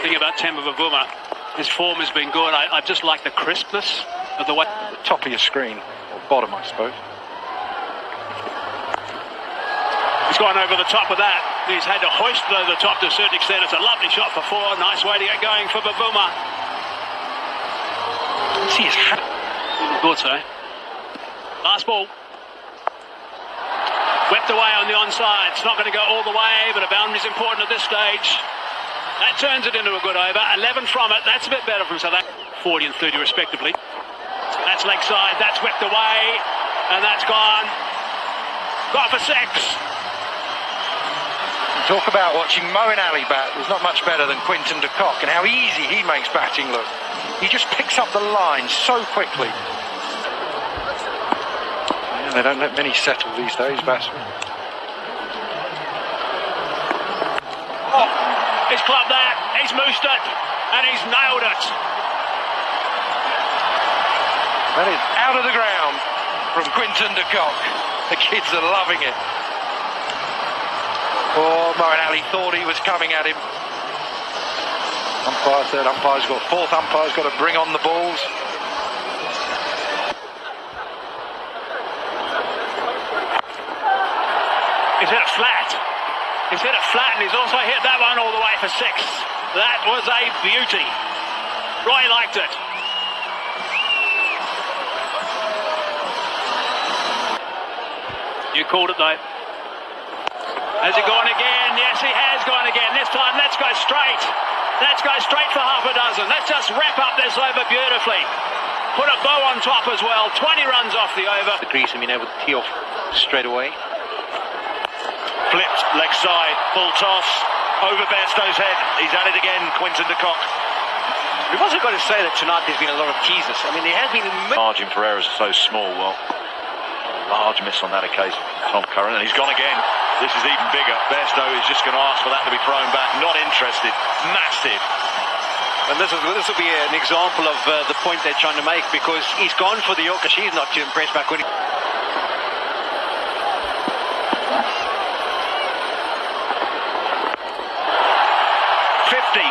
Thing about Temba Bavuma, his form has been good. I just like the crispness of the way. The top of your screen, or bottom, I suppose. He's gone over the top of that. He's had to hoist it over the top to a certain extent. It's a lovely shot for four. Nice way to get going for Bavuma. See his hat. Thought so. Last ball. Swept away on the onside. It's not going to go all the way, but a boundary's important at this stage. That turns it into a good over. 11 from it. That's a bit better from South Africa. 40 and 30 respectively. That's leg side. That's whipped away. And that's gone. Gone for six. Talk about watching Moeen Ali bat. There's not much better than Quinton de Kock, and how easy he makes batting look. He just picks up the line so quickly. Yeah, they don't let many settle these days, batsmen. Oh, he's clubbed that. He's moosed it. And he's nailed it. That is out of the ground from Quinton de Kock. The kids are loving it. Oh, Moeen Ali thought he was coming at him. Umpire, third umpire's got, fourth umpire's got to bring on the balls. He's hit it flat. He's hit it flat, and he's also hit that one all the way for six. That was a beauty. Roy liked it. You called it though. Has he gone again? Yes, he has gone again. This time, let's go straight. Let's go straight for half a dozen. Let's just wrap up this over beautifully. Put a bow on top as well. 20 runs off the over. The crease, and been able to tee off straight away. Flipped leg side, full toss, over Bairstow's head. He's at it again, Quinton de Kock. We've also got to say that tonight there's been a lot of teasers. I mean, there has been... Margin for errors so small. Well, a large miss on that occasion. Tom Curran, and he's gone again. This is even bigger. Bairstow is just going to ask for that to be thrown back. Not interested. Massive. And this will be an example of the point they're trying to make, because he's gone for the Yorker. She's not too impressed back when he... 50.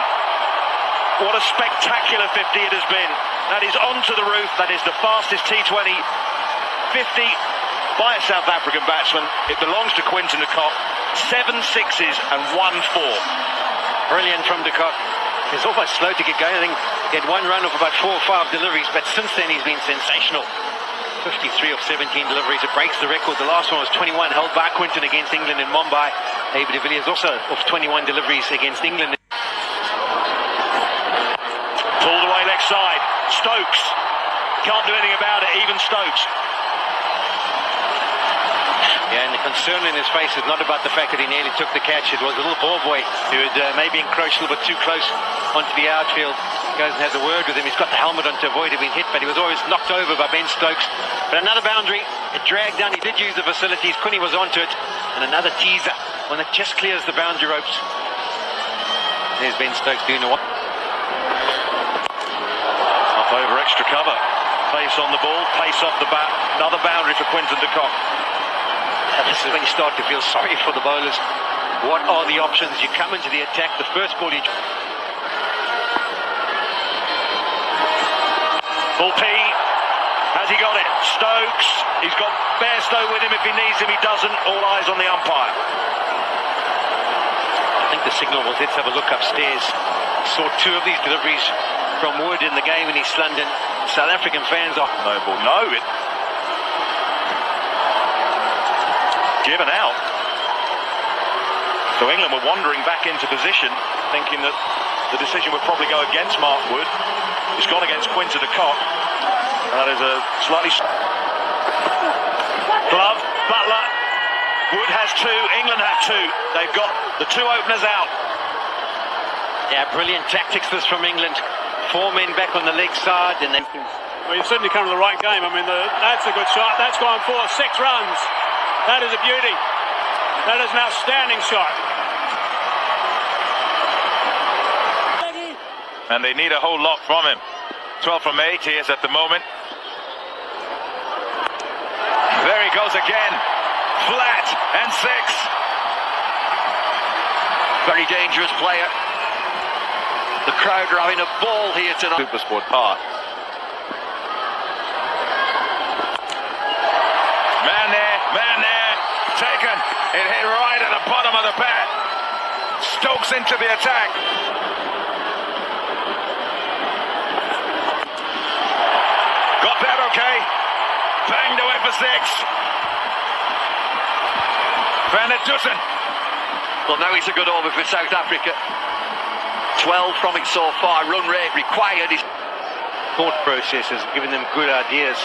What a spectacular 50 it has been. That is onto the roof. That is the fastest T20 50 by a South African batsman. It belongs to Quinton de Kock. 7 sixes and 1 4. Brilliant from de Kock. He's almost slow to get going. I think he had one run of about 4 or 5 deliveries, but since then he's been sensational. 53 of 17 deliveries. It breaks the record. The last one was 21, held by Quinton against England in Mumbai. David de Villiers also of 21 deliveries against England. Pulled away leg side. Stokes. Can't do anything about it, even Stokes. Yeah, and the concern in his face is not about the fact that he nearly took the catch. It was a little ball boy who had maybe encroached a little bit too close onto the outfield. Goes and has a word with him. He's got the helmet on to avoid him being hit, but he was always knocked over by Ben Stokes. But another boundary. It dragged down. He did use the facilities. Cooney was onto it. And another teaser. One that just clears the boundary ropes. There's Ben Stokes doing the one. Up over extra cover. Pace on the ball. Pace off the bat. Another boundary for Quinton de Kock. This is when you start to feel sorry for the bowlers. What are the options? You come into the attack. The first ball you... Full P. Has he got it? Stokes. He's got Bairstow with him if he needs him. He doesn't. All eyes on the umpire. I think the signal was, let's have a look upstairs. Saw 2 of these deliveries from Wood in the game in East London. South African fans are... No ball. No. It... Given out. So England were wandering back into position, thinking that the decision would probably go against Mark Wood. It's gone against Quinton de Kock. That is a slightly... Glove, Butler. Wood has 2, England have 2. They've got the 2 openers out. Yeah, brilliant tactics this from England. 4 men back on the leg side, and then... Well, you've certainly come to the right game. I mean, that's a good shot. That's gone for 6 runs. That is a beauty. That is an outstanding shot. And they need a whole lot from him. 12 from 8 he is at the moment. There he goes again. Flat and 6. Very dangerous player. The crowd are having a ball here tonight. Supersport Park. Man there, taken. It hit right at the bottom of the bat. Stokes into the attack. Got that okay. Banged away for 6. Van der Dussen. Well, now it's a good over for South Africa. 12 from it so far. Run rate required. Thought process has given them good ideas.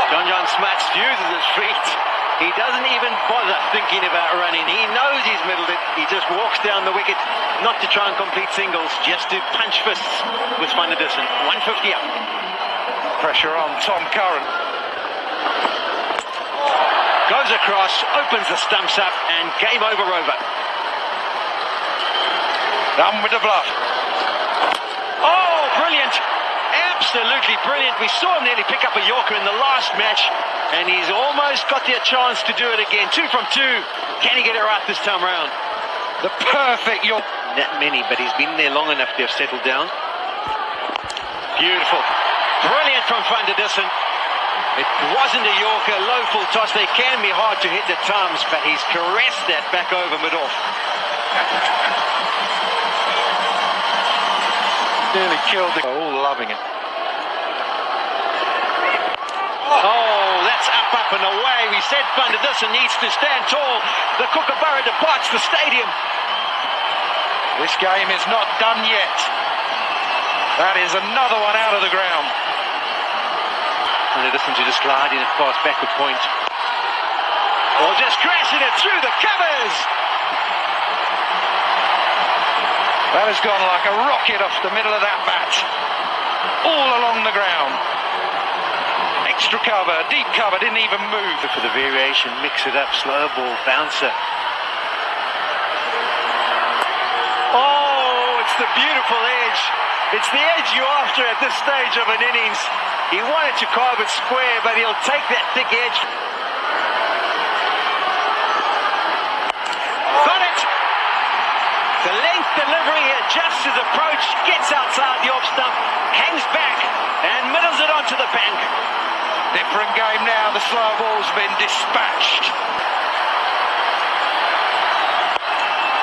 John Smats uses his feet. He doesn't even bother thinking about running. He knows he's middled it. He just walks down the wicket, not to try and complete singles, just to punch fists with Van der Dussen. 150 up. Pressure on Tom Curran. Goes across, opens the stumps up, and game over. Done with the bluff. Oh, brilliant. Absolutely brilliant. We saw him nearly pick up a Yorker in the last match, and he's almost got the chance to do it again. 2 from 2. Can he get it right this time round? The perfect Yorker. Not many, but he's been there long enough to have settled down. Beautiful. Brilliant from Van der Dussen. It wasn't a Yorker, low full toss. They can be hard to hit at times, but he's caressed that back over mid-off. Nearly killed the... All loving it. Oh, that's up and away. We said Van der Dussen needs to stand tall. The Kookaburra departs the stadium. This game is not done yet. That is another one out of the ground. Van der Dussen just gliding across backward point. Or just crashing it through the covers. That has gone like a rocket off the middle of that bat. All along the ground. Extra cover, deep cover, didn't even move. For the variation, mix it up, slow ball, bouncer. Oh, it's the beautiful edge. It's the edge you're after at this stage of an innings. He wanted to carve it square, but he'll take that thick edge. Got it! The length delivery, adjusts his approach, gets outside the off stump, hangs back, and middles it onto the bank. Different game now, the slow ball's been dispatched.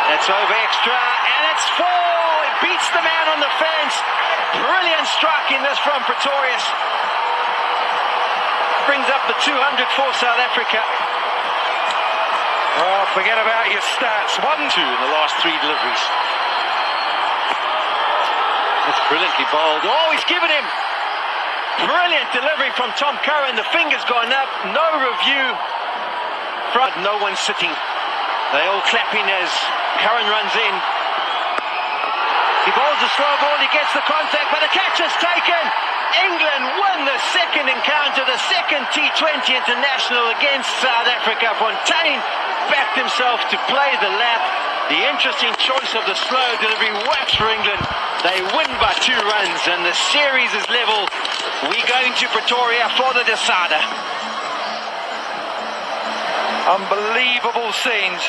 That's over extra, and it's 4. It beats the man on the fence. Brilliant strike in this from Pretorius. Brings up the 200 for South Africa. Well, forget about your stats. 1-2 in the last 3 deliveries. That's brilliantly bowled. Oh, he's given him. Brilliant delivery from Tom Curran. The finger's gone up. No review. Front, no one sitting. They all clapping as Curran runs in. He bowls a slow ball. He gets the contact, but the catch is taken. England won the second encounter, the second T20 international against South Africa. Fontaine backed himself to play the lap. The interesting choice of the slow delivery works for England. They win by 2 runs, and the series is level. We go into Pretoria for the decider. Unbelievable scenes.